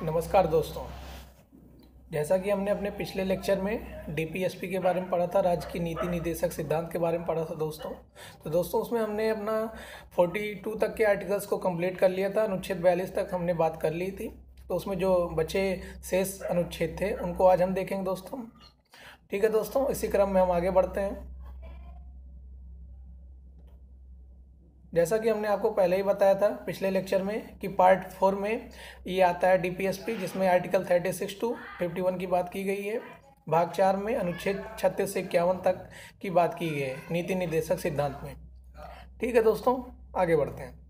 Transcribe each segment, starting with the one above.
नमस्कार दोस्तों। जैसा कि हमने अपने पिछले लेक्चर में डीपीएसपी के बारे में पढ़ा था, राज्य की नीति निर्देशक सिद्धांत के बारे में पढ़ा था दोस्तों। तो दोस्तों उसमें हमने अपना 42 तक के आर्टिकल्स को कंप्लीट कर लिया था। अनुच्छेद 42 तक हमने बात कर ली थी। तो उसमें जो बचे शेष अनुच्छेद थे उनको आज हम देखेंगे दोस्तों। ठीक है दोस्तों, इसी क्रम में हम आगे बढ़ते हैं। जैसा कि हमने आपको पहले ही बताया था पिछले लेक्चर में कि पार्ट 4 में ये आता है डीपीएसपी, जिसमें आर्टिकल 36 टू 51 की बात की गई है। भाग 4 में अनुच्छेद 36 से 51 तक की बात की गई है नीति निर्देशक सिद्धांत में। ठीक है दोस्तों, आगे बढ़ते हैं।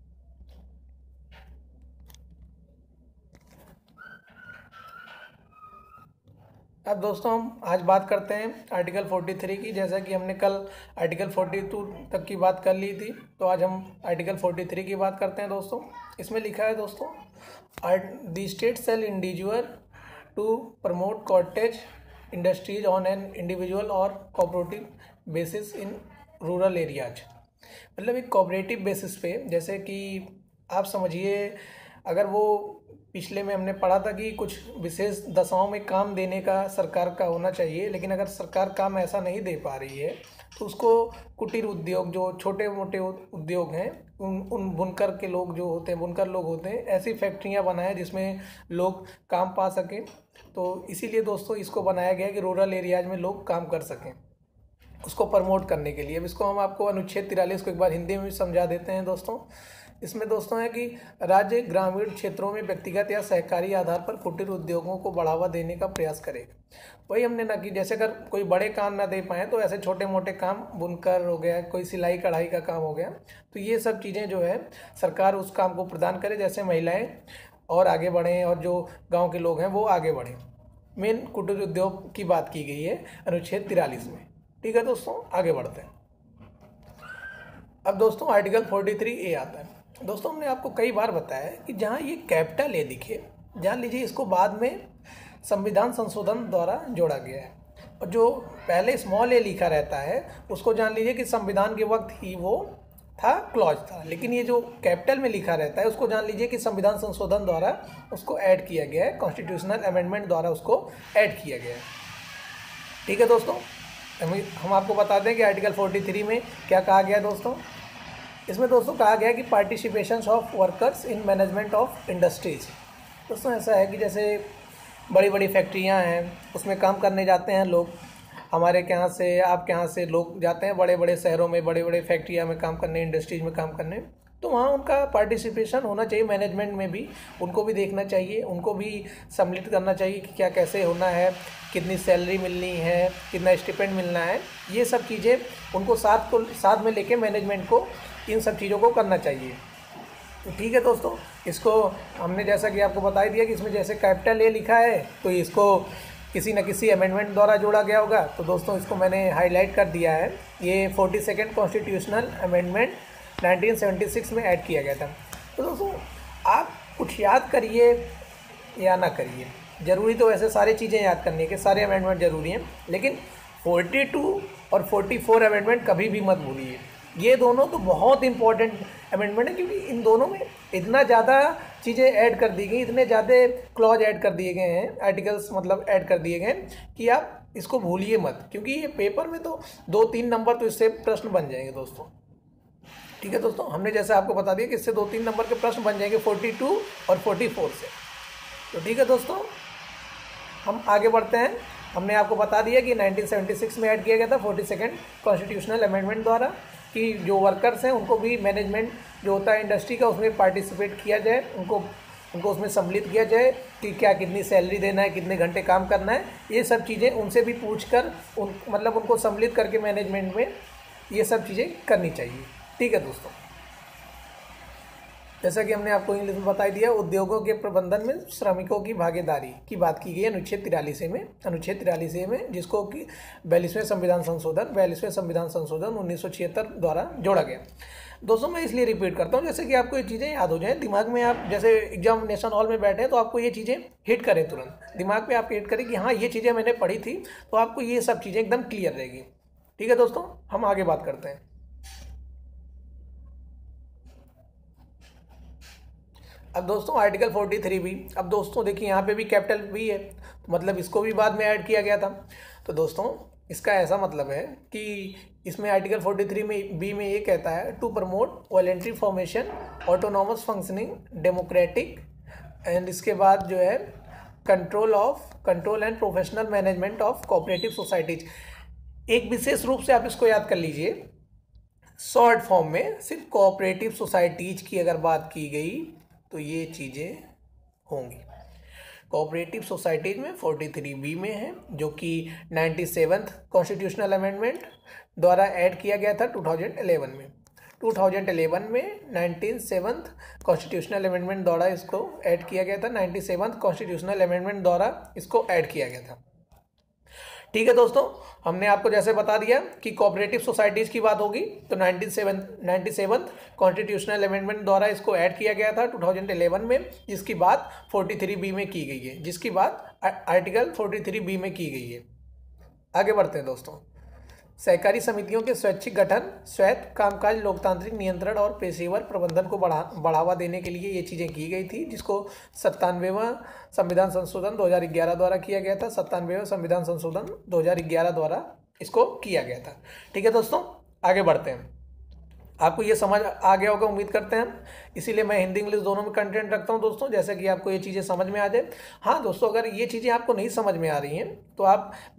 अब दोस्तों हम आज बात करते हैं आर्टिकल 43 की। जैसा कि हमने कल आर्टिकल 42 तक की बात कर ली थी, तो आज हम आर्टिकल 43 की बात करते हैं दोस्तों। इसमें लिखा है दोस्तों, the state shall endeavour to promote cottage industries on an individual or cooperative basis in rural areas. मतलब एक कोऑपरेटिव बेसिस पे, जैसे कि आप समझिए, अगर वो पिछले में हमने पढ़ा था कि कुछ विशेष दशाओं में काम देने का सरकार का होना चाहिए, लेकिन अगर सरकार काम ऐसा नहीं दे पा रही है तो उसको कुटीर उद्योग, जो छोटे मोटे उद्योग हैं, उन बुनकर के लोग जो होते हैं, बुनकर लोग होते हैं, ऐसी फैक्ट्रियां बनाएं जिसमें लोग काम पा सकें। तो इसीलिए दोस्तों इसको बनाया गया कि रूरल एरियाज में लोग काम कर सकें, उसको प्रमोट करने के लिए। अब इसको हम आपको अनुच्छेद 43 को एक बार हिंदी में भी समझा देते हैं दोस्तों। इसमें दोस्तों है कि राज्य ग्रामीण क्षेत्रों में व्यक्तिगत या सहकारी आधार पर कुटीर उद्योगों को बढ़ावा देने का प्रयास करेगा। वही हमने ना कि जैसे अगर कोई बड़े काम ना दे पाए तो ऐसे छोटे मोटे काम, बुनकर हो गया, कोई सिलाई कढ़ाई का काम हो गया, तो ये सब चीज़ें जो है सरकार उस काम को प्रदान करे, जैसे महिलाएं और आगे बढ़ें और जो गाँव के लोग हैं वो आगे बढ़ें। मेन कुटीर उद्योग की बात की गई है अनुच्छेद 43 में। ठीक है दोस्तों, आगे बढ़ते हैं। अब दोस्तों आर्टिकल 43A आता है। दोस्तों हमने आपको कई बार बताया है कि जहाँ ये कैपिटल ए दिखे, जान लीजिए इसको बाद में संविधान संशोधन द्वारा जोड़ा गया है, और जो पहले स्मॉल ए लिखा रहता है उसको जान लीजिए कि संविधान के वक्त ही वो था, क्लॉज था। लेकिन ये जो कैपिटल में लिखा रहता है उसको जान लीजिए कि संविधान संशोधन द्वारा उसको ऐड किया गया है, कॉन्स्टिट्यूशनल अमेंडमेंट द्वारा उसको ऐड किया गया है। ठीक है दोस्तों, हम आपको बता दें कि आर्टिकल 43 में क्या कहा गया है दोस्तों। इसमें दोस्तों कहा गया है कि participation of workers in management of industries. दोस्तों ऐसा है कि जैसे बड़ी बड़ी फैक्ट्रियां हैं, उसमें काम करने जाते हैं लोग, हमारे के यहाँ से, आपके यहाँ से लोग जाते हैं बड़े बड़े शहरों में, बड़े बड़े फैक्ट्रियां में काम करने, इंडस्ट्रीज में काम करने। तो वहाँ उनका पार्टिसिपेशन होना चाहिए, मैनेजमेंट में भी उनको भी देखना चाहिए, उनको भी सम्मिलित करना चाहिए कि क्या कैसे होना है, कितनी सैलरी मिलनी है, कितना स्टिपेंड मिलना है, ये सब चीज़ें उनको साथ में लेके मैनेजमेंट को इन सब चीज़ों को करना चाहिए। तो ठीक है दोस्तों, इसको हमने जैसा कि आपको बता दिया कि इसमें जैसे कैपिटल ए लिखा है तो इसको किसी न किसी अमेंडमेंट द्वारा जोड़ा गया होगा। तो दोस्तों इसको मैंने हाईलाइट कर दिया है, ये 42nd कॉन्स्टिट्यूशनल अमेंडमेंट 1976 में ऐड किया गया था। तो दोस्तों आप कुछ याद करिए या ना करिए, ज़रूरी तो वैसे सारी चीज़ें याद करने के, सारे अमेंडमेंट ज़रूरी हैं, लेकिन 42 और 44 अमेंडमेंट कभी भी मत भूलिए। ये दोनों तो बहुत इंपॉर्टेंट अमेंडमेंट है, क्योंकि इन दोनों में इतना ज़्यादा चीज़ें ऐड कर दी गई, इतने ज़्यादा क्लॉज ऐड कर दिए गए हैं, आर्टिकल्स मतलब ऐड कर दिए गए हैं कि आप इसको भूलिए मत, क्योंकि ये पेपर में तो 2-3 नंबर तो इससे प्रश्न बन जाएंगे दोस्तों। ठीक है दोस्तों, हमने जैसे आपको बता दिया कि इससे 2-3 नंबर के प्रश्न बन जाएंगे 42 और 44 से। तो ठीक है दोस्तों, हम आगे बढ़ते हैं। हमने आपको बता दिया कि 1976 में ऐड किया गया था 42nd कॉन्स्टिट्यूशनल अमेंडमेंट द्वारा, कि जो वर्कर्स हैं उनको भी मैनेजमेंट जो होता है इंडस्ट्री का, उसमें पार्टिसिपेट किया जाए, उनको उसमें सम्मिलित किया जाए कि क्या कितनी सैलरी देना है, कितने घंटे काम करना है, ये सब चीज़ें उनसे भी पूछकर मतलब उनको सम्मिलित करके मैनेजमेंट में ये सब चीज़ें करनी चाहिए। ठीक है दोस्तों, जैसा कि हमने आपको इंग्लिश में बता दिया, उद्योगों के प्रबंधन में श्रमिकों की भागीदारी की बात की गई अनुच्छेद 43 में, जिसको कि 42वें संविधान संशोधन 1976 द्वारा जोड़ा गया। दोस्तों मैं इसलिए रिपीट करता हूँ जैसे कि आपको ये चीज़ें याद हो जाएं दिमाग में, आप जैसे एग्जामिनेशन हॉल में बैठे हैं तो आपको ये चीज़ें हिट करें, तुरंत दिमाग पे आप हिट करें कि हाँ ये चीज़ें मैंने पढ़ी थी, तो आपको ये सब चीज़ें एकदम क्लियर रहेगी। ठीक है दोस्तों, हम आगे बात करते हैं। अब दोस्तों आर्टिकल 43 भी, अब दोस्तों देखिए यहाँ पे भी कैपिटल बी है, तो मतलब इसको भी बाद में ऐड किया गया था। तो दोस्तों इसका ऐसा मतलब है कि इसमें आर्टिकल 43 में बी में ये कहता है to promote voluntary formation, autonomous functioning, democratic, and इसके बाद जो है control and professional management of cooperative societies. एक विशेष रूप से आप इसको याद कर लीजिए, शॉर्ट फॉर्म में सिर्फ कोऑपरेटिव सोसाइटीज की अगर बात की गई तो ये चीज़ें होंगी। कोऑपरेटिव सोसाइटीज में 43B में है, जो कि 97th कॉन्स्टिट्यूशनल अमेंडमेंट द्वारा ऐड किया गया था 2011 में। 2011 में 97th कॉन्स्टिट्यूशनल अमेंडमेंट द्वारा इसको ऐड किया गया था, 97th कॉन्स्टिट्यूशनल अमेंडमेंट द्वारा इसको ऐड किया गया था। ठीक है दोस्तों, हमने आपको जैसे बता दिया कि कोऑपरेटिव सोसाइटीज़ की बात होगी तो 97th कॉन्स्टिट्यूशनल अमेंडमेंट द्वारा इसको ऐड किया गया था 2011 में, जिसकी बात 43B में की गई है, जिसकी बात आर्टिकल 43B में की गई है। आगे बढ़ते हैं दोस्तों। सहकारी समितियों के स्वैच्छिक गठन, स्वायत्त कामकाज, लोकतांत्रिक नियंत्रण और पेशेवर प्रबंधन को बढ़ावा देने के लिए ये चीज़ें की गई थी, जिसको 97वां संविधान संशोधन 2011 द्वारा किया गया था। 97वां संविधान संशोधन 2011 द्वारा इसको किया गया था। ठीक है दोस्तों, आगे बढ़ते हैं। आपको ये समझ आ गया होगा उम्मीद करते हैं, इसीलिए मैं हिंदी इंग्लिश दोनों में कंटेंट रखता हूं दोस्तों, जैसे कि आपको ये चीज़ें समझ में आ जाए। हाँ दोस्तों, अगर ये चीज़ें आपको नहीं समझ में आ रही हैं तो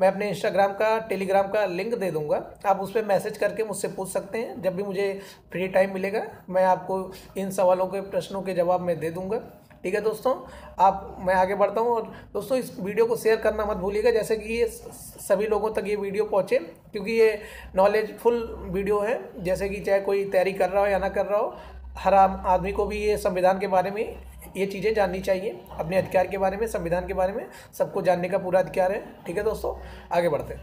मैं अपने इंस्टाग्राम का, टेलीग्राम का लिंक दे दूंगा, आप उस पर मैसेज करके मुझसे पूछ सकते हैं। जब भी मुझे फ्री टाइम मिलेगा मैं आपको इन सवालों के, प्रश्नों के जवाब मैं दे दूँगा। ठीक है दोस्तों, मैं आगे बढ़ता हूँ। और दोस्तों इस वीडियो को शेयर करना मत भूलिएगा, जैसे कि ये सभी लोगों तक ये वीडियो पहुँचे, क्योंकि ये नॉलेजफुल वीडियो है। जैसे कि चाहे कोई तैयारी कर रहा हो या ना कर रहा हो, हर आम आदमी को भी ये संविधान के बारे में ये चीज़ें जाननी चाहिए, अपने अधिकार के बारे में, संविधान के बारे में सबको जानने का पूरा अधिकार है। ठीक है दोस्तों, आगे बढ़ते हैं।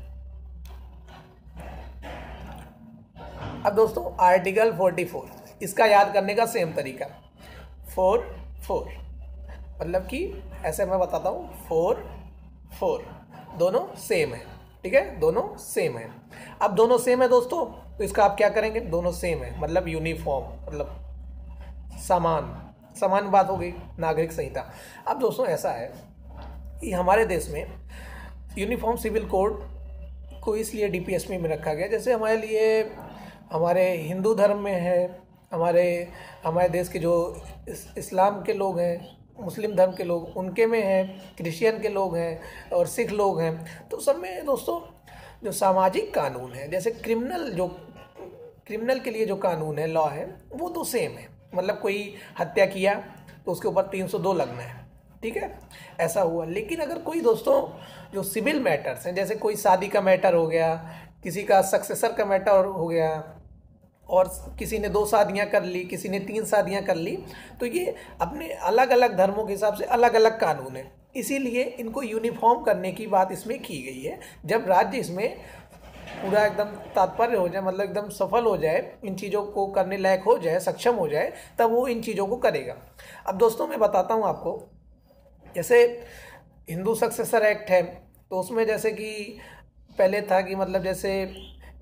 अब दोस्तों आर्टिकल 44, इसका याद करने का सेम तरीका, 4 मतलब कि ऐसे मैं बताता हूँ, 4 दोनों सेम है। ठीक है, दोनों सेम है। अब दोनों सेम है दोस्तों, तो इसका आप क्या करेंगे, दोनों सेम है मतलब यूनिफॉर्म, मतलब समान बात हो गई। नागरिक संहिता, अब दोस्तों ऐसा है कि हमारे देश में यूनिफॉर्म सिविल कोड को इसलिए DPSP में रखा गया, जैसे हमारे लिए, हमारे हिंदू धर्म में है, हमारे देश के जो इस्लाम के लोग हैं, मुस्लिम धर्म के लोग उनके में है, क्रिश्चियन के लोग हैं और सिख लोग हैं, तो सब में दोस्तों जो सामाजिक कानून है, जैसे क्रिमिनल के लिए जो कानून है, लॉ है, वो तो सेम है। मतलब कोई हत्या किया तो उसके ऊपर 302 लगना है। ठीक है, ऐसा हुआ। लेकिन अगर कोई दोस्तों जो सिविल मैटर्स हैं, जैसे कोई शादी का मैटर हो गया, किसी का सक्सेसर का मैटर हो गया, और किसी ने 2 शादियाँ कर ली, किसी ने 3 शादियाँ कर ली, तो ये अपने अलग अलग धर्मों के हिसाब से अलग अलग कानून है, इसीलिए इनको यूनिफॉर्म करने की बात इसमें की गई है। जब राज्य इसमें पूरा एकदम तात्पर्य हो जाए, मतलब एकदम सफल हो जाए, इन चीज़ों को करने लायक हो जाए, सक्षम हो जाए, तब वो इन चीज़ों को करेगा। अब दोस्तों मैं बताता हूँ आपको, जैसे हिंदू सक्सेसर एक्ट है, तो उसमें जैसे कि पहले था कि मतलब जैसे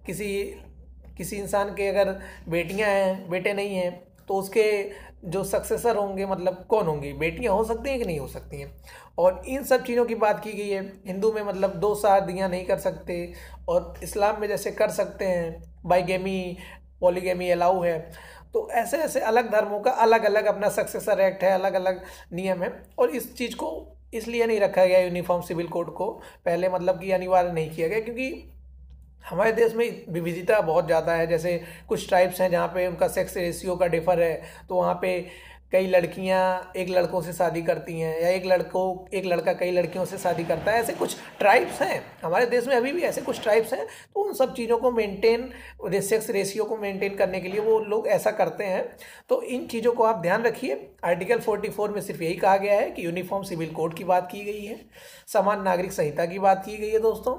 किसी इंसान के अगर बेटियां हैं, बेटे नहीं हैं, तो उसके जो सक्सेसर होंगे मतलब कौन होंगी, बेटियां हो सकती हैं कि नहीं हो सकती हैं। और इन सब चीज़ों की बात की गई है। हिंदू में मतलब 2 शादियां नहीं कर सकते, और इस्लाम में जैसे कर सकते हैं, बाइगेमी, पॉलीगेमी अलाउ है। तो ऐसे ऐसे अलग धर्मों का अलग अलग अपना सक्सेसर एक्ट है, अलग अलग नियम है। और इस चीज़ को इसलिए नहीं रखा गया यूनिफॉर्म सिविल कोड को पहले, मतलब कि अनिवार्य नहीं किया गया, क्योंकि हमारे देश में विविधता बहुत ज़्यादा है। जैसे कुछ ट्राइब्स हैं जहाँ पे उनका सेक्स रेशियो का डिफर है, तो वहाँ पे कई लड़कियाँ एक लड़कों से शादी करती हैं, या एक लड़का कई लड़कियों से शादी करता है। ऐसे कुछ ट्राइब्स हैं हमारे देश में, अभी भी ऐसे कुछ ट्राइब्स हैं। तो उन सब चीज़ों को मेंटेन, सेक्स रेशियो को मेंटेन करने के लिए वो लोग ऐसा करते हैं। तो इन चीज़ों को आप ध्यान रखिए। आर्टिकल 44 में सिर्फ यही कहा गया है कि यूनिफॉर्म सिविल कोड की बात की गई है, समान नागरिक संहिता की बात की गई है दोस्तों।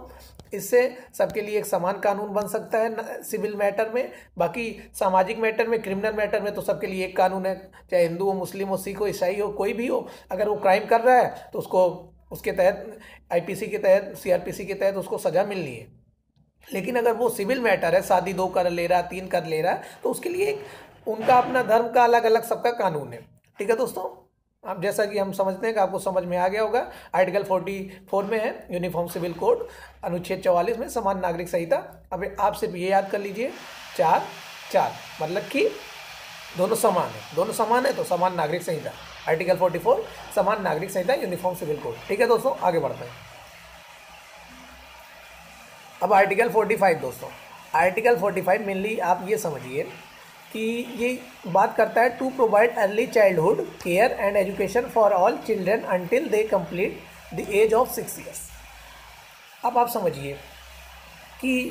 इससे सबके लिए एक समान कानून बन सकता है सिविल मैटर में। बाकी सामाजिक मैटर में, क्रिमिनल मैटर में तो सबके लिए एक कानून है, चाहे हिंदू हो, मुस्लिम हो, सिख हो, ईसाई हो, कोई भी हो। अगर वो क्राइम कर रहा है तो उसको उसके तहत IPC के तहत, CRPC के तहत उसको सज़ा मिलनी है। लेकिन अगर वो सिविल मैटर है, शादी 2 कर ले रहा, 3 कर ले रहा, तो उसके लिए उनका अपना धर्म का अलग अलग सबका कानून है। ठीक है दोस्तों, अब जैसा कि हम समझते हैं कि आपको समझ में आ गया होगा, आर्टिकल 44 में है यूनिफॉर्म सिविल कोड, अनुच्छेद 44 में समान नागरिक संहिता। अब आप सिर्फ ये याद कर लीजिए 4 मतलब कि दोनों समान है तो समान नागरिक संहिता, आर्टिकल 44 समान नागरिक संहिता यूनिफॉर्म सिविल कोड। ठीक है दोस्तों, आगे बढ़ते हैं। अब आर्टिकल 45 दोस्तों, आर्टिकल 45 मेनली आप ये समझिए कि ये बात करता है to provide early childhood care and education for all children until they complete the age of 6 years. अब आप समझिए कि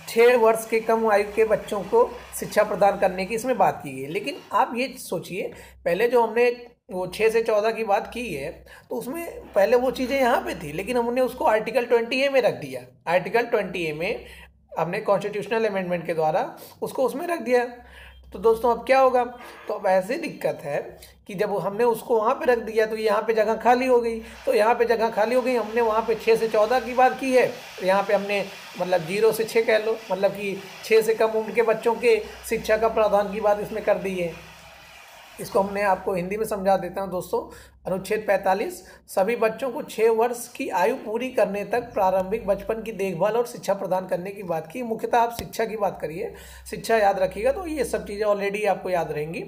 6 वर्ष के कम आयु के बच्चों को शिक्षा प्रदान करने की इसमें बात की गई है। लेकिन आप ये सोचिए, पहले जो हमने वो 6 से 14 की बात की है तो उसमें पहले वो चीज़ें यहाँ पे थी, लेकिन हमने उसको आर्टिकल 20A में रख दिया। आर्टिकल 20A में हमने कॉन्स्टिट्यूशनल अमेंडमेंट के द्वारा उसको उसमें रख दिया। तो दोस्तों अब क्या होगा, तो अब ऐसी दिक्कत है कि जब हमने उसको वहाँ पे रख दिया तो यहाँ पे जगह खाली हो गई। तो यहाँ पे जगह खाली हो गई, हमने वहाँ पे 6 से 14 की बात की है, तो यहाँ पे हमने मतलब 0 से 6 कह लो, मतलब कि 6 से कम उम्र के बच्चों के शिक्षा का प्रावधान की बात इसमें कर दी है। इसको हमने आपको हिंदी में समझा देता हूँ दोस्तों। अनुच्छेद 45 सभी बच्चों को 6 वर्ष की आयु पूरी करने तक प्रारंभिक बचपन की देखभाल और शिक्षा प्रदान करने की बात की। मुख्यतः आप शिक्षा की बात करिए, शिक्षा याद रखिएगा तो ये सब चीज़ें ऑलरेडी आपको याद रहेंगी।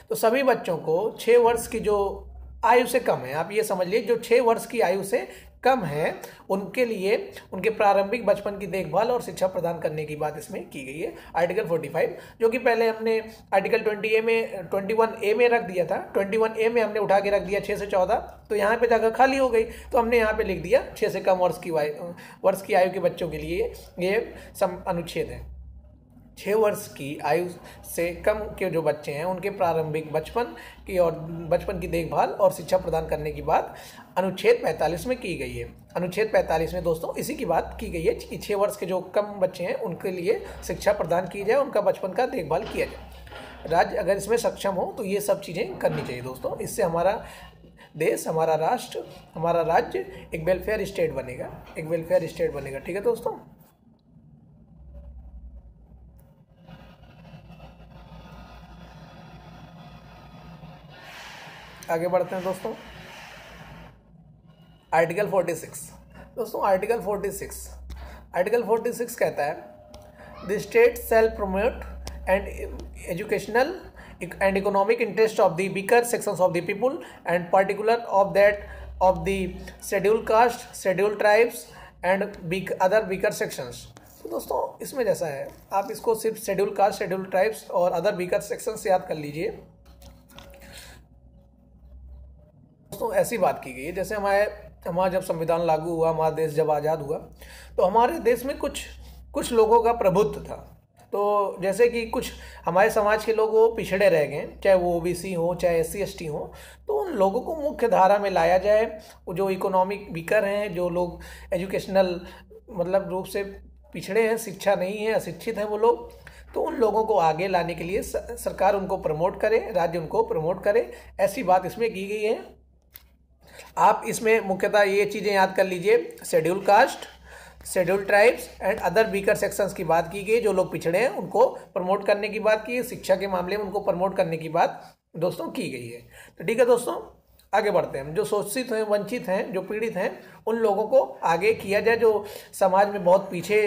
तो सभी बच्चों को 6 वर्ष की जो आयु से कम है, आप ये समझ लीजिए जो 6 वर्ष की आयु से कम है उनके लिए उनके प्रारंभिक बचपन की देखभाल और शिक्षा प्रदान करने की बात इसमें की गई है, आर्टिकल 45, जो कि पहले हमने आर्टिकल 21A में रख दिया था। 21A में हमने उठा के रख दिया 6 से 14, तो यहाँ पे जगह खाली हो गई तो हमने यहाँ पे लिख दिया 6 से कम वर्ष की आयु के बच्चों के लिए ये अनुच्छेद है। 6 वर्ष की आयु से कम के जो बच्चे हैं उनके प्रारंभिक बचपन की देखभाल और शिक्षा प्रदान करने की बात अनुच्छेद 45 में की गई है। अनुच्छेद 45 में दोस्तों इसी की बात की गई है कि 6 वर्ष के जो कम बच्चे हैं उनके लिए शिक्षा प्रदान की जाए, उनका बचपन का देखभाल किया जाए। राज्य अगर इसमें सक्षम हो तो ये सब चीज़ें करनी चाहिए दोस्तों। इससे हमारा देश, हमारा राष्ट्र, हमारा राज्य एक वेलफेयर स्टेट बनेगा। ठीक है दोस्तों, आगे बढ़ते हैं दोस्तों। आर्टिकल 46 दोस्तों, आर्टिकल 46 कहता है the state shall promote and educational and economic interest of the weaker sections of the people and particular of the schedule caste, schedule tribes and other weaker sections. तो दोस्तों इसमें जैसा है, आप इसको सिर्फ शेड्यूल कास्ट, शेड्यूल ट्राइब्स और other weaker sections याद कर लीजिए। दोस्तों ऐसी बात की गई है जैसे हमारा जब संविधान लागू हुआ, हमारा देश जब आज़ाद हुआ तो हमारे देश में कुछ लोगों का प्रभुत्व था। तो जैसे कि कुछ हमारे समाज के लोग वो पिछड़े रह गए, चाहे वो ओबीसी हो, चाहे SC ST हो, तो उन लोगों को मुख्य धारा में लाया जाए। वो जो इकोनॉमिक वीकर हैं, जो लोग एजुकेशनल मतलब रूप से पिछड़े हैं, शिक्षा नहीं है, अशिक्षित हैं वो लोग, तो उन लोगों को आगे लाने के लिए सरकार उनको प्रमोट करे, राज्य उनको प्रमोट करे, ऐसी बात इसमें की गई है। आप इसमें मुख्यतः ये चीज़ें याद कर लीजिए, schedule caste, schedule tribes and other weaker sections की बात की गई, जो लोग पिछड़े हैं उनको प्रमोट करने की बात की है। शिक्षा के मामले में उनको प्रमोट करने की बात दोस्तों की गई है। तो ठीक है दोस्तों, आगे बढ़ते हैं। जो शोषित हैं, वंचित हैं, जो पीड़ित हैं, उन लोगों को आगे किया जाए। जो समाज में बहुत पीछे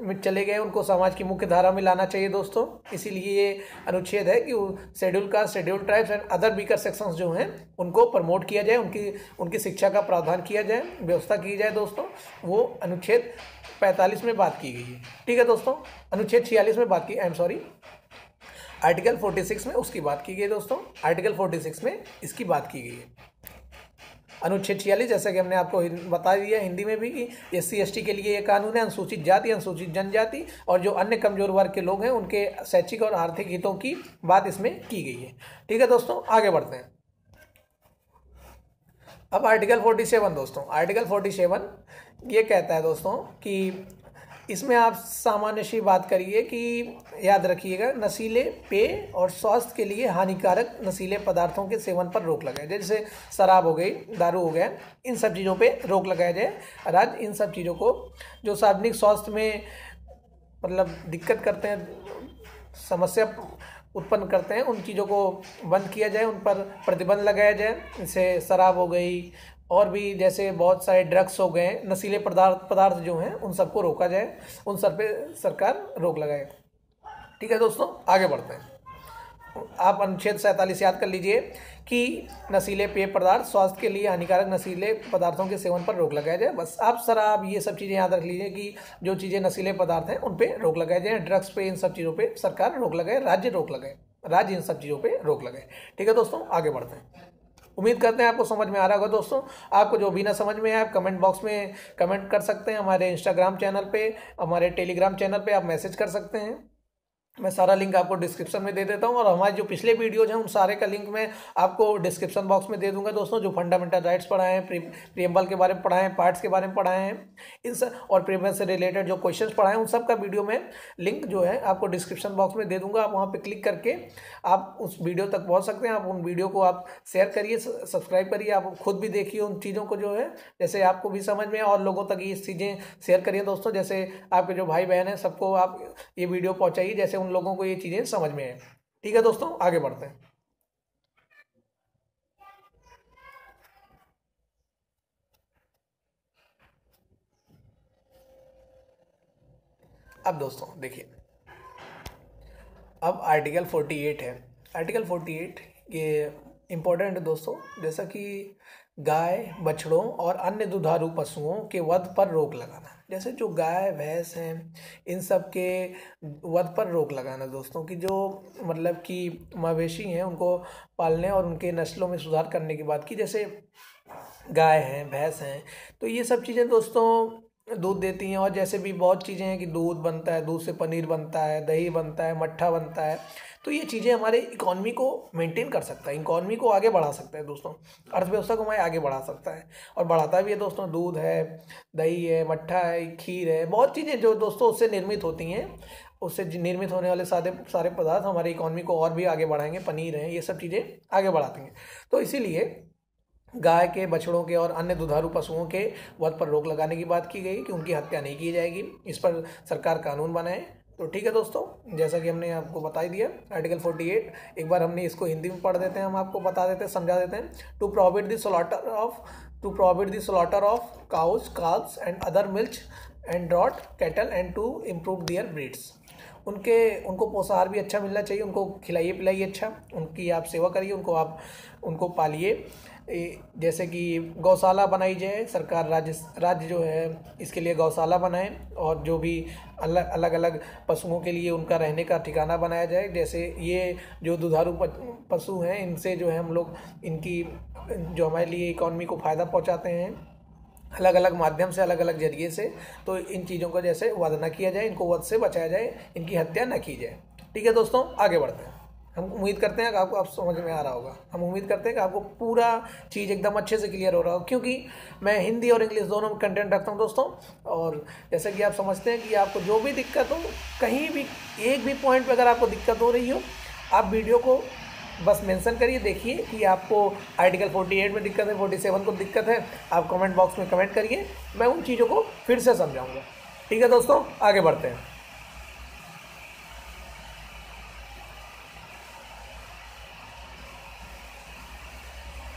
में चले गए उनको समाज की मुख्य धारा में लाना चाहिए दोस्तों। इसीलिए ये अनुच्छेद है कि schedule caste, schedule tribes and other weaker sections जो हैं उनको प्रमोट किया जाए, उनकी शिक्षा का प्रावधान किया जाए, व्यवस्था की जाए दोस्तों। वो अनुच्छेद 45 में बात की गई है। ठीक है दोस्तों, अनुच्छेद 46 में बात की, आर्टिकल 46 में उसकी बात की गई दोस्तों। आर्टिकल 46 में इसकी बात की गई है। अनुच्छेद 46 जैसा कि हमने आपको बता दिया हिंदी में भी कि SC ST के लिए ये कानून है। अनुसूचित जाति, अनुसूचित जनजाति और जो अन्य कमजोर वर्ग के लोग हैं उनके शैक्षिक और आर्थिक हितों की बात इसमें की गई है। ठीक है दोस्तों, आगे बढ़ते हैं। अब आर्टिकल 47 दोस्तों, आर्टिकल 47 ये कहता है दोस्तों कि इसमें आप सामान्य सी बात करिए कि याद रखिएगा, नशीले पेय और स्वास्थ्य के लिए हानिकारक नशीले पदार्थों के सेवन पर रोक लगाए, जैसे शराब हो गई, दारू हो गया, इन सब चीज़ों पे रोक लगाया जाए। राज्य इन सब चीज़ों को जो सार्वजनिक स्वास्थ्य में मतलब दिक्कत करते हैं, समस्या उत्पन्न करते हैं उन चीज़ों को बंद किया जाए, उन पर प्रतिबंध लगाया जाए। जैसे शराब हो गई और भी जैसे बहुत सारे ड्रग्स हो गए, नशीले पदार्थ जो हैं उन सबको रोका जाए, उन सब पे सरकार रोक लगाए। ठीक है दोस्तों, आगे बढ़ते हैं। आप अनुच्छेद 47 याद कर लीजिए कि नशीले पेय पदार्थ, स्वास्थ्य के लिए हानिकारक नशीले पदार्थों के सेवन पर रोक लगाया जाए। बस आप शराब ये सब चीज़ें याद रख लीजिए कि जो चीज़ें नशीले पदार्थ हैं उन पे रोक लगाया जाए, ड्रग्स पे, इन सब चीज़ों पे सरकार रोक लगाए, राज्य रोक लगाए, राज्य इन सब चीज़ों पे रोक लगाए। ठीक है दोस्तों, आगे बढ़ते हैं। उम्मीद करते हैं आपको समझ में आ रहा होगा दोस्तों। आपको जो भी ना समझ में आए आप कमेंट बॉक्स में कमेंट कर सकते हैं, हमारे इंस्टाग्राम चैनल पे, हमारे टेलीग्राम चैनल पे आप मैसेज कर सकते हैं। मैं सारा लिंक आपको डिस्क्रिप्शन में दे देता हूं, और हमारे जो पिछले वीडियोज हैं उन सारे का लिंक मैं आपको डिस्क्रिप्शन बॉक्स में दे दूंगा दोस्तों। जो फंडामेंटल राइट्स पढ़ाए हैं, प्रीएम्बल के बारे में पढ़ाए हैं, पार्ट्स के बारे में पढ़ाए हैं, इन सब और प्रीएम्बल से रिलेटेड जो क्वेश्चंस पढ़ाए हैं उन सब का वीडियो में लिंक जो है आपको डिस्क्रिप्शन बॉक्स में दे दूंगा। आप वहाँ पर क्लिक करके आप उस वीडियो तक पहुँच सकते हैं। आप उन वीडियो को आप शेयर करिए, सब्सक्राइब करिए, आप खुद भी देखिए उन चीज़ों को जो है, जैसे आपको भी समझ में और लोगों तक ये चीज़ें शेयर करिए दोस्तों। जैसे आपके जो भाई बहन हैं सबको आप ये वीडियो पहुँचाइए, जैसे उन लोगों को ये चीज़ें समझ में आए। ठीक है दोस्तों, आगे बढ़ते हैं। अब दोस्तों देखिए, अब आर्टिकल 48 है। आर्टिकल 48 ये इम्पोर्टेंट है दोस्तों। जैसा कि गाय, बछड़ों और अन्य दुधारू पशुओं के वध पर रोक लगाना। जैसे जो गाय, भैंस हैं, इन सब के वध पर रोक लगाना दोस्तों, कि जो मतलब कि मवेशी हैं उनको पालने और उनके नस्लों में सुधार करने की बात की। जैसे गाय हैं, भैंस हैं, तो ये सब चीज़ें दोस्तों दूध देती हैं, और जैसे भी बहुत चीज़ें हैं कि दूध बनता है, दूध से पनीर बनता है, दही बनता है, मट्ठा बनता है। तो ये चीज़ें हमारे इकॉनमी को मेंटेन कर सकता है, इकॉनमी को आगे बढ़ा सकता है दोस्तों, अर्थव्यवस्था को हमारे आगे बढ़ा सकता है, और बढ़ाता भी है दोस्तों। दूध है, दही है, मट्ठा है, खीर है, बहुत चीज़ें जो दोस्तों उससे निर्मित होती हैं, उससे निर्मित होने वाले सारे पदार्थ हमारी इकॉनमी को और भी आगे बढ़ाएंगे। पनीर है, ये सब चीज़ें आगे बढ़ाती हैं। तो इसीलिए गाय के, बछड़ों के और अन्य दुधारू पशुओं के वध पर रोक लगाने की बात की गई कि उनकी हत्या नहीं की जाएगी, इस पर सरकार कानून बनाए। तो ठीक है दोस्तों, जैसा कि हमने आपको बता ही दिया आर्टिकल 48, एक बार हमने इसको हिंदी में पढ़ देते हैं, हम आपको बता देते हैं, समझा देते हैं। To prohibit the slaughter of cows, calves and other milk and draught cattle and to improve their breeds. उनको पोषाहार भी अच्छा मिलना चाहिए, उनको खिलाइए पिलाइए अच्छा, उनकी आप सेवा करिए, उनको पालिए। जैसे कि गौशाला बनाई जाए, सरकार राज्य जो है इसके लिए गौशाला बनाए, और जो भी अलग अलग पशुओं के लिए उनका रहने का ठिकाना बनाया जाए। जैसे ये जो दुधारू पशु हैं, इनसे जो है हम लोग इनकी जो हमारे लिए इकॉनमी को फ़ायदा पहुंचाते हैं अलग अलग माध्यम से, अलग अलग जरिए से, तो इन चीज़ों को जैसे वध न किया जाए, इनको वध से बचाया जाए, इनकी हत्या न की जाए। ठीक है दोस्तों, आगे बढ़ते हैं। हम उम्मीद करते हैं कि आपको आप समझ में आ रहा होगा। हम उम्मीद करते हैं कि आपको पूरा चीज़ एकदम अच्छे से क्लियर हो रहा हो, क्योंकि मैं हिंदी और इंग्लिश दोनों में कंटेंट रखता हूं दोस्तों। और जैसे कि आप समझते हैं कि आपको जो भी दिक्कत हो, कहीं भी एक भी पॉइंट पे अगर आपको दिक्कत हो रही हो, आप वीडियो को बस मेंशन करिए, देखिए कि आपको आर्टिकल 48 में दिक्कत है, 47 को दिक्कत है, आप कमेंट बॉक्स में कमेंट करिए, मैं उन चीज़ों को फिर से समझाऊँगा। ठीक है दोस्तों, आगे बढ़ते हैं।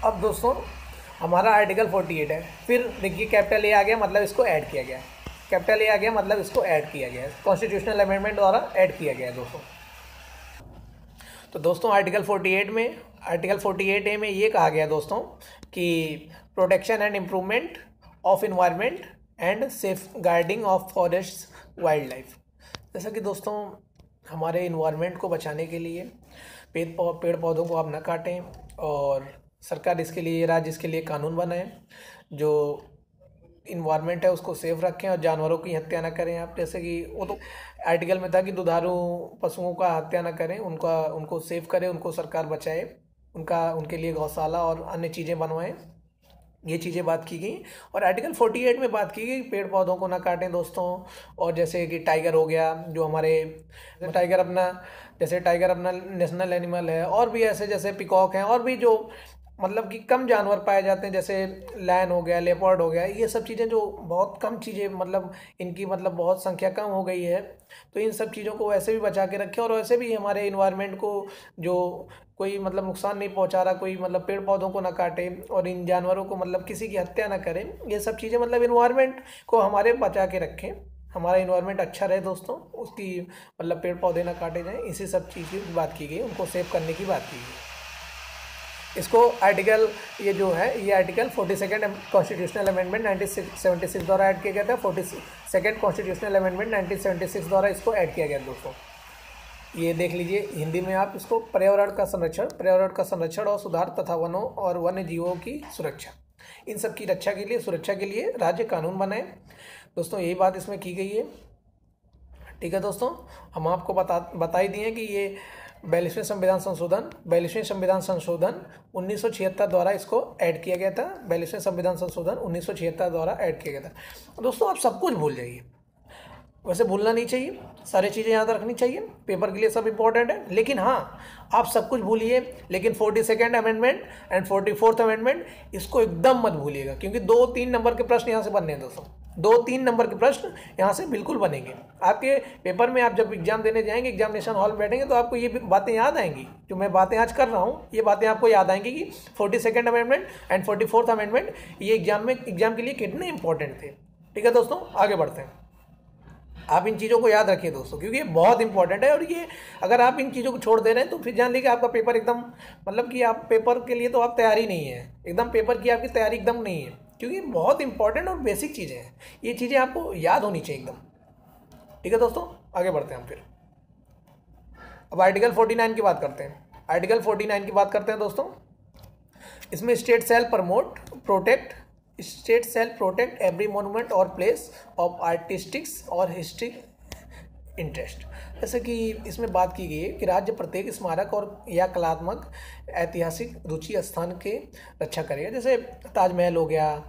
अब दोस्तों हमारा आर्टिकल 48 है, फिर देखिए कैपिटल ए आ गया, मतलब इसको ऐड किया गया है। कैपिटल ए आ गया मतलब इसको ऐड किया गया है, कॉन्स्टिट्यूशनल अमेंडमेंट द्वारा ऐड किया गया है दोस्तों। तो दोस्तों आर्टिकल 48 ए में ये कहा गया दोस्तों कि protection and improvement of environment and safeguarding of forest wildlife. जैसा कि दोस्तों हमारे इन्वायरमेंट को बचाने के लिए पेड़ पौधों को आप न काटें, और सरकार इसके लिए, राज्य इसके लिए कानून बनाए जो इन्वायरमेंट है उसको सेफ रखें, और जानवरों की हत्या ना करें आप। जैसे कि वो तो आर्टिकल में था कि दुधारू पशुओं का हत्या ना करें, उनको सेफ करें, उनको सरकार बचाए, उनके लिए गौशाला और अन्य चीज़ें बनवाएं, ये चीज़ें बात की गई। और आर्टिकल 48 में बात की गई पेड़ पौधों को ना काटें दोस्तों। और जैसे कि टाइगर हो गया, जो हमारे टाइगर अपना नेशनल एनिमल है, और भी ऐसे जैसे पिकॉक हैं, और भी जो मतलब कि कम जानवर पाए जाते हैं, जैसे लायन हो गया, लेपर्ड हो गया, ये सब चीज़ें जो बहुत कम चीज़ें, मतलब इनकी मतलब बहुत संख्या कम हो गई है। तो इन सब चीज़ों को वैसे भी बचा के रखें, और वैसे भी हमारे इन्वायरमेंट को जो कोई मतलब नुकसान नहीं पहुंचा रहा, कोई मतलब पेड़ पौधों को ना काटे, और इन जानवरों को मतलब किसी की हत्या ना करें। ये सब चीज़ें मतलब इन्वायरमेंट को हमारे बचा के रखें, हमारा इन्वायरमेंट अच्छा रहे दोस्तों, उसकी मतलब पेड़ पौधे ना काटे जाएं, इसी सब चीज़ की बात की गई, उनको सेव करने की बात की गई। इसको आर्टिकल, ये जो है ये आर्टिकल 42 कॉन्स्टिट्यूशनल अमेंडमेंट 1976 द्वारा ऐड किया गया था। 42 कॉन्स्टिट्यूशनल अमेंडमेंट 1976 द्वारा इसको ऐड किया गया दोस्तों। ये देख लीजिए हिंदी में आप इसको, पर्यावरण का संरक्षण और सुधार तथा वनों और वन्य जीवों की सुरक्षा, इन सब की रक्षा के लिए, सुरक्षा के लिए राज्य कानून बनाए दोस्तों, यही बात इसमें की गई है। ठीक है दोस्तों, हम आपको बता ही दिए कि ये 42वें संविधान संशोधन 1976 द्वारा इसको ऐड किया गया था। 42वें संविधान संशोधन 1976 द्वारा ऐड किया गया था। दोस्तों आप सब कुछ भूल जाइए, वैसे भूलना नहीं चाहिए, सारी चीज़ें याद रखनी चाहिए, पेपर के लिए सब इंपॉर्टेंट है। लेकिन हाँ, आप सब कुछ भूलिए, लेकिन 42nd amendment and 44th amendment इसको एकदम मत भूलिएगा, क्योंकि 2-3 नंबर के प्रश्न यहाँ से बनने हैं दोस्तों। 2-3 नंबर के प्रश्न यहाँ से बिल्कुल बनेंगे आपके पेपर में। आप जब एग्जाम देने जाएंगे, एग्जामिनेशन हॉल में बैठेंगे, तो आपको ये बातें याद आएंगी, जो मैं बातें आज कर रहा हूँ, ये बातें आपको याद आएंगी कि 42nd amendment and 44th amendment ये एग्जाम के लिए कितने इंपॉर्टेंट थे। ठीक है दोस्तों, आगे बढ़ते हैं। आप इन चीज़ों को याद रखिए दोस्तों, क्योंकि ये बहुत इंपॉर्टेंट है, और ये अगर आप इन चीज़ों को छोड़ दे रहे हैं तो फिर जान लीजिए आपका पेपर एकदम, मतलब कि आप पेपर के लिए तो आप तैयारी नहीं है, एकदम पेपर की आपकी तैयारी एकदम नहीं है, क्योंकि बहुत इंपॉर्टेंट और बेसिक चीज़ें हैं, ये चीज़ें आपको याद होनी चाहिए एकदम। ठीक है दोस्तों, आगे बढ़ते हैं हम फिर। अब आर्टिकल 49 की बात करते हैं। आर्टिकल 49 की बात करते हैं दोस्तों। इसमें state shall protect every monument और प्लेस ऑफ आर्टिस्टिक्स और हिस्ट्रिक इंटरेस्ट। जैसे कि इसमें बात की गई है कि राज्य प्रत्येक स्मारक और या कलात्मक ऐतिहासिक रुचि स्थान के रक्षा करेगा। जैसे ताजमहल हो गया,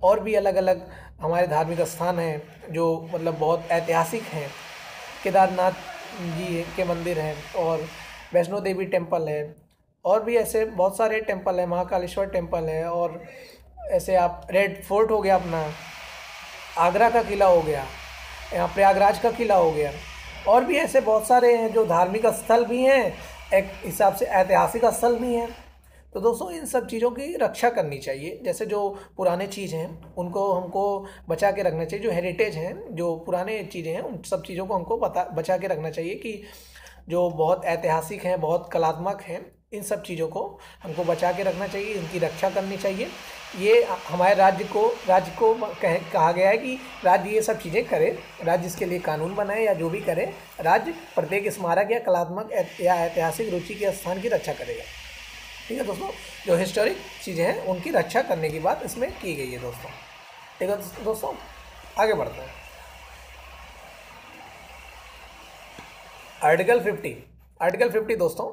और भी अलग अलग हमारे धार्मिक स्थान हैं जो मतलब बहुत ऐतिहासिक हैं। केदारनाथ जी के मंदिर हैं, और वैष्णो देवी टेम्पल है, और भी ऐसे बहुत सारे टेम्पल हैं, महाकालेश्वर टेम्पल है, और ऐसे आप रेड फोर्ट हो गया अपना, आगरा का किला हो गया, यहाँ प्रयागराज का किला हो गया, और भी ऐसे बहुत सारे हैं जो धार्मिक स्थल भी हैं, एक हिसाब से ऐतिहासिक स्थल भी हैं। तो दोस्तों इन सब चीज़ों की रक्षा करनी चाहिए। जैसे जो पुराने चीज़ हैं उनको हमको बचा के रखना चाहिए, जो हेरिटेज हैं, जो पुराने चीज़ें हैं, उन सब चीज़ों को हमको बचा के रखना चाहिए, कि जो बहुत ऐतिहासिक हैं, बहुत कलात्मक हैं, इन सब चीज़ों को हमको बचा के रखना चाहिए, इनकी रक्षा करनी चाहिए। ये हमारे राज्य को कहा गया है कि राज्य ये सब चीज़ें करे, राज्य इसके लिए कानून बनाए या जो भी करे, राज्य प्रत्येक स्मारक या कलात्मक या ऐतिहासिक रुचि के स्थान की रक्षा करेगा। ठीक है दोस्तों, जो हिस्टोरिक चीज़ें हैं उनकी रक्षा करने की बात इसमें की गई है दोस्तों। ठीक है दोस्तों, आगे बढ़ते हैं। आर्टिकल 50 दोस्तों,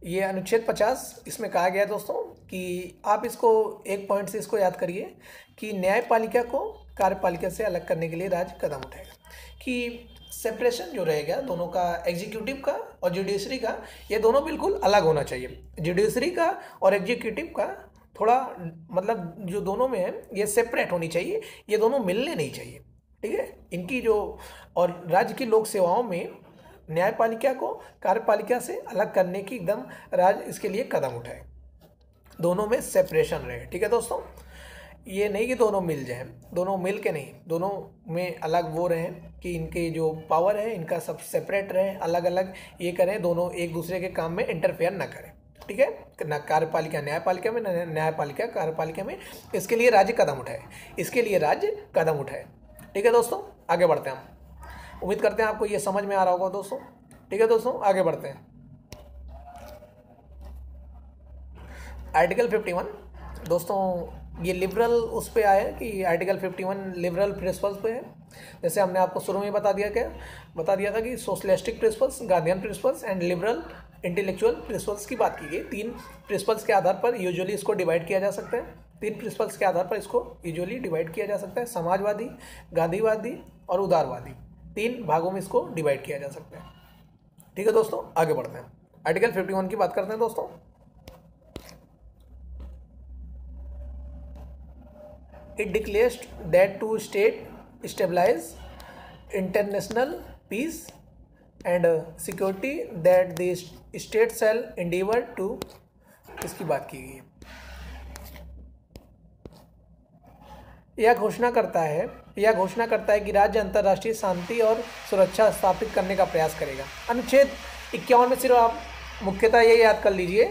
ये अनुच्छेद 50, इसमें कहा गया है दोस्तों कि आप इसको एक पॉइंट से इसको याद करिए कि न्यायपालिका को कार्यपालिका से अलग करने के लिए राज्य कदम उठाएगा, कि सेपरेशन जो रहेगा दोनों का, एग्जीक्यूटिव का और जुडिशरी का, ये दोनों बिल्कुल अलग होना चाहिए। जुडिशरी का और एग्जीक्यूटिव का थोड़ा मतलब जो दोनों में है ये सेपरेट होनी चाहिए, ये दोनों मिलने नहीं चाहिए। ठीक है, इनकी जो, और राज्य की लोक सेवाओं में न्यायपालिका को कार्यपालिका से अलग करने की एकदम राज्य इसके लिए कदम उठाए, दोनों में सेपरेशन रहे। ठीक है दोस्तों, ये नहीं कि दोनों मिल जाएं, दोनों मिल के नहीं, दोनों में अलग वो रहें कि इनके जो पावर है इनका सब सेपरेट रहे, अलग अलग ये करें, दोनों एक दूसरे के काम में इंटरफेयर ना करें। ठीक है, ना कार्यपालिका न्यायपालिका में, ना न्यायपालिका कार्यपालिका में, इसके लिए राज्य कदम उठाए। ठीक है दोस्तों, आगे बढ़ते हैं हम। उम्मीद करते हैं आपको ये समझ में आ रहा होगा दोस्तों। ठीक है दोस्तों, आगे बढ़ते हैं। आर्टिकल 51 दोस्तों, ये लिबरल उस पे आया कि आर्टिकल 51 लिबरल प्रिंसिपल्स पे है। जैसे हमने आपको शुरू में बता दिया था कि socialistic principles, Gandhian principles and liberal intellectual principles की बात की गई। 3 प्रिंसिपल्स के आधार पर यूजुअली इसको डिवाइड किया जा सकता है। 3 प्रिंसिपल्स के आधार पर इसको यूजुअली डिवाइड किया जा सकता है, समाजवादी, गांधीवादी और उदारवादी। 3 भागों में इसको डिवाइड किया जा सकता है। ठीक है दोस्तों, आगे बढ़ते हैं। आर्टिकल 51 की बात करते हैं दोस्तों। It declares that to state stabilize international peace and security that the state shall endeavor to, इसकी बात की गई है। यह घोषणा करता है कि राज्य अंतर्राष्ट्रीय शांति और सुरक्षा स्थापित करने का प्रयास करेगा। अनुच्छेद 51 में सिर्फ आप मुख्यतः ये याद कर लीजिए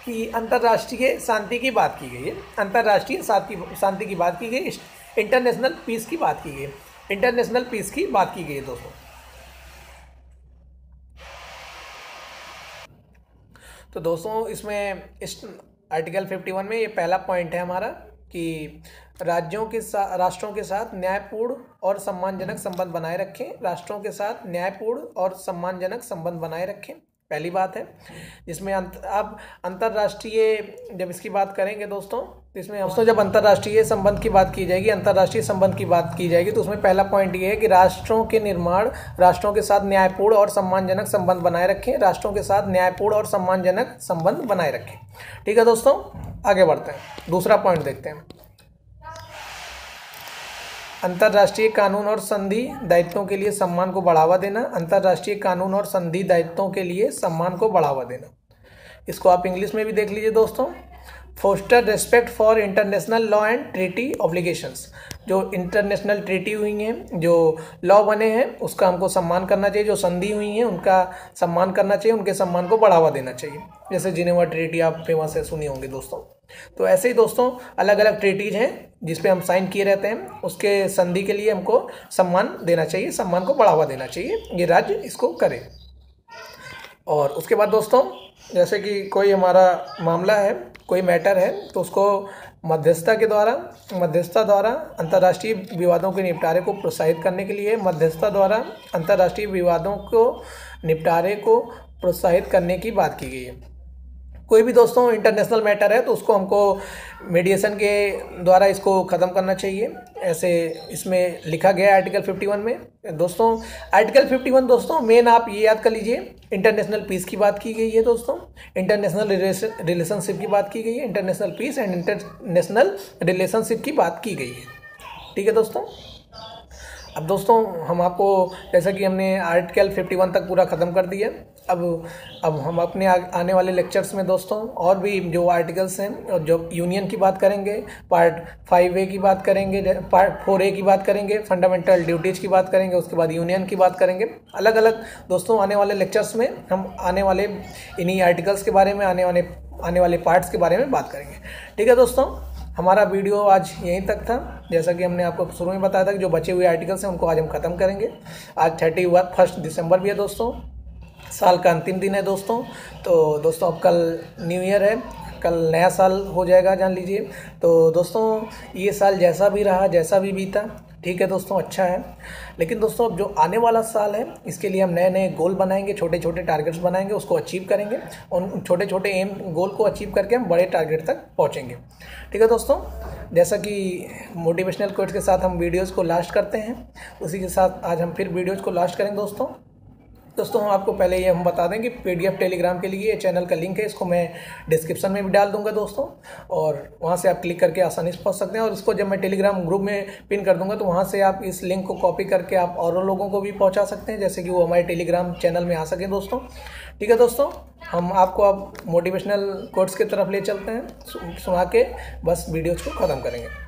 कि अंतर्राष्ट्रीय शांति की बात की गई है, अंतर्राष्ट्रीय शांति की बात की गई, इंटरनेशनल पीस की बात की गई, इंटरनेशनल पीस की बात की गई है दोस्तों। तो दोस्तों इसमें इस आर्टिकल 51 में ये पहला पॉइंट है हमारा कि राष्ट्रों के साथ न्यायपूर्ण और सम्मानजनक संबंध बनाए रखें, राष्ट्रों के साथ न्यायपूर्ण और सम्मानजनक संबंध बनाए रखें, पहली बात है। जिसमें अब अंतर्राष्ट्रीय जब इसकी बात करेंगे दोस्तों, इसमें दोस्तों जब अंतर्राष्ट्रीय संबंध की बात की जाएगी, अंतर्राष्ट्रीय संबंध की बात की जाएगी, तो उसमें पहला पॉइंट ये है कि राष्ट्रों के निर्माण राष्ट्रों के साथ न्यायपूर्ण और सम्मानजनक संबंध बनाए रखें, राष्ट्रों के साथ न्यायपूर्ण और सम्मानजनक संबंध बनाए रखें। ठीक है दोस्तों, आगे बढ़ते हैं, दूसरा पॉइंट देखते हैं। अंतर्राष्ट्रीय कानून और संधि दायित्वों के लिए सम्मान को बढ़ावा देना, अंतर्राष्ट्रीय कानून और संधि दायित्वों के लिए सम्मान को बढ़ावा देना। इसको आप इंग्लिश में भी देख लीजिए दोस्तों। Foster respect for international law and treaty obligations, जो इंटरनेशनल ट्रीटी हुई हैं, जो लॉ बने हैं उसका हमको सम्मान करना चाहिए, जो संधि हुई हैं उनका सम्मान करना चाहिए, उनके सम्मान को बढ़ावा देना चाहिए। जैसे जिनेवा ट्रीटी आप फेमस है, सुनी होंगी दोस्तों। तो ऐसे ही दोस्तों अलग अलग ट्रीटीज हैं जिस पे हम साइन किए रहते हैं, उसके संधि के लिए हमको सम्मान देना चाहिए, सम्मान को बढ़ावा देना चाहिए, ये राज्य इसको करे। और उसके बाद दोस्तों जैसे कि कोई हमारा मामला है, कोई मैटर है, तो उसको मध्यस्थता द्वारा अंतर्राष्ट्रीय विवादों के निपटारे को प्रोत्साहित करने के लिए, मध्यस्थता द्वारा अंतर्राष्ट्रीय विवादों को निपटारे को प्रोत्साहित करने की बात की गई है। कोई भी दोस्तों इंटरनेशनल मैटर है तो उसको हमको मीडिएशन के द्वारा इसको ख़त्म करना चाहिए, ऐसे इसमें लिखा गया है आर्टिकल 51 में। दोस्तों आर्टिकल 51 दोस्तों मेन आप ये याद कर लीजिए, इंटरनेशनल पीस की बात की गई है दोस्तों, इंटरनेशनल रिलेशनशिप की बात की गई है, international peace and international relationship की बात की गई है। ठीक है दोस्तों। अब दोस्तों हम आपको जैसा कि हमने आर्टिकल 51 तक पूरा ख़त्म कर दिया, अब हम अपने आने वाले लेक्चर्स में दोस्तों और भी जो आर्टिकल्स हैं और जो यूनियन की बात करेंगे, पार्ट 5A की बात करेंगे, पार्ट 4A की बात करेंगे, फंडामेंटल ड्यूटीज़ की बात करेंगे, उसके बाद यूनियन की बात करेंगे। अलग अलग दोस्तों आने वाले लेक्चर्स में हम आने वाले इन्हीं आर्टिकल्स के बारे में, आने वाले पार्ट्स के बारे में बात करेंगे। ठीक है दोस्तों, हमारा वीडियो आज यहीं तक था। जैसा कि हमने आपको शुरू में बताया था कि जो बचे हुए आर्टिकल्स हैं उनको आज हम ख़त्म करेंगे। आज 31 दिसंबर भी है दोस्तों, साल का अंतिम दिन है दोस्तों। तो दोस्तों अब कल न्यू ईयर है, कल नया साल हो जाएगा जान लीजिए। तो दोस्तों ये साल जैसा भी रहा, जैसा भी बीता, ठीक है दोस्तों, अच्छा है। लेकिन दोस्तों अब जो आने वाला साल है इसके लिए हम नए नए गोल बनाएंगे, छोटे छोटे टारगेट्स बनाएंगे, उसको अचीव करेंगे और उन छोटे छोटे एम गोल को अचीव करके हम बड़े टारगेट तक पहुंचेंगे। ठीक है दोस्तों, जैसा कि मोटिवेशनल कोट्स के साथ हम वीडियोज़ को लास्ट करते हैं, उसी के साथ आज हम फिर वीडियोज़ को लास्ट करेंगे दोस्तों हम आपको पहले ये हम बता दें कि PDF टेलीग्राम के लिए चैनल का लिंक है, इसको मैं डिस्क्रिप्शन में भी डाल दूंगा दोस्तों, और वहाँ से आप क्लिक करके आसानी से पहुँच सकते हैं। और इसको जब मैं टेलीग्राम ग्रुप में पिन कर दूंगा तो वहाँ से आप इस लिंक को कॉपी करके आप और लोगों को भी पहुँचा सकते हैं, जैसे कि वो हमारे टेलीग्राम चैनल में आ सकें दोस्तों। ठीक है दोस्तों, हम आपको अब मोटिवेशनल कोट्स की तरफ ले चलते हैं, सुना के बस वीडियोज़ को ख़त्म करेंगे।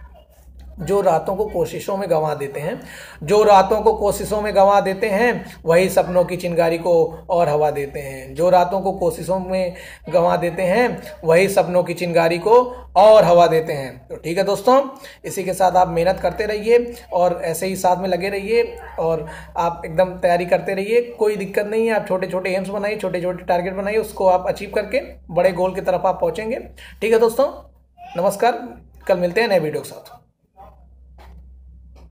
जो रातों को कोशिशों में गंवा देते हैं, जो रातों को कोशिशों में गंवा देते हैं, वही सपनों की चिंगारी को और हवा देते हैं। जो रातों को कोशिशों में गंवा देते हैं, वही सपनों की चिंगारी को और हवा देते हैं। तो ठीक है दोस्तों, इसी के साथ आप मेहनत करते रहिए और ऐसे ही साथ में लगे रहिए और आप एकदम तैयारी करते रहिए, कोई दिक्कत नहीं है। आप छोटे छोटे एम्स बनाइए, छोटे छोटे टारगेट बनाइए, उसको आप अचीव करके बड़े गोल की तरफ आप पहुँचेंगे। ठीक है दोस्तों, नमस्कार, कल मिलते हैं नए वीडियो के साथ।